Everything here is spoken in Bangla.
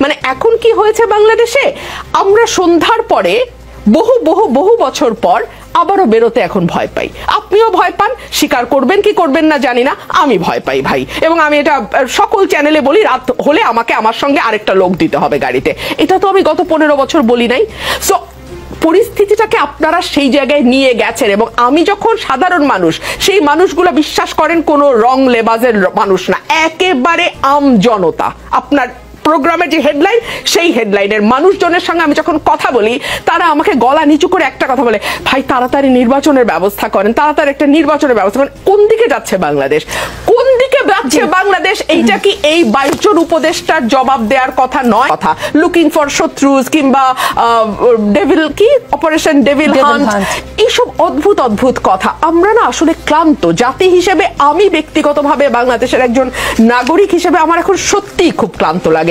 মানে এখন কি হয়েছে বাংলাদেশে, আমরা সন্ধ্যার পরে বহু বহু বহু বছর পর আবারও বেরোতে এখন ভয় পাই। আপনিও ভয় পান, স্বীকার করবেন কি করবেন না জানি না, আমি ভয় পাই ভাই। এবং আমি এটা সকল চ্যানেলে বলি, রাত হলে আমাকে আমার সঙ্গে আরেকটা লোক দিতে হবে গাড়িতে। এটা তো আমি গত 15 বছর বলি নাই। সো পরিস্থিতিটাকে আপনারা সেই জায়গায় নিয়ে গেছেন, এবং আমি যখন সাধারণ মানুষ, সেই মানুষগুলো বিশ্বাস করেন কোনো রং লেবাজের মানুষ না, একেবারে আম জনতা। আপনার প্রোগ্রামের যে হেডলাইন, সেই হেডলাইনের মানুষজনের সঙ্গে আমি যখন কথা বলি, তারা আমাকে গলা নিচু করে একটা কথা বলে, ভাই তাড়াতাড়ি নির্বাচনের ব্যবস্থা করেন, তাড়াতাড়ি একটা নির্বাচনের ব্যবস্থা করেন। কোন দিকে যাচ্ছে বাংলাদেশ, কোন দিকে যাচ্ছে বাংলাদেশ? এইটা কি এই 22 জন উপদেষ্টার জবাব দেওয়ার কথা নয়? কথা লুকিং ফর শত্রুজ কিংবা ডেভিল কি অপারেশন ডেভিল হান্ট, এইসব অদ্ভুত অদ্ভুত কথা। আমরা না আসলে ক্লান্ত জাতি হিসেবে, আমি ব্যক্তিগতভাবে বাংলাদেশের একজন নাগরিক হিসেবে আমার এখন সত্যিই খুব ক্লান্ত লাগে।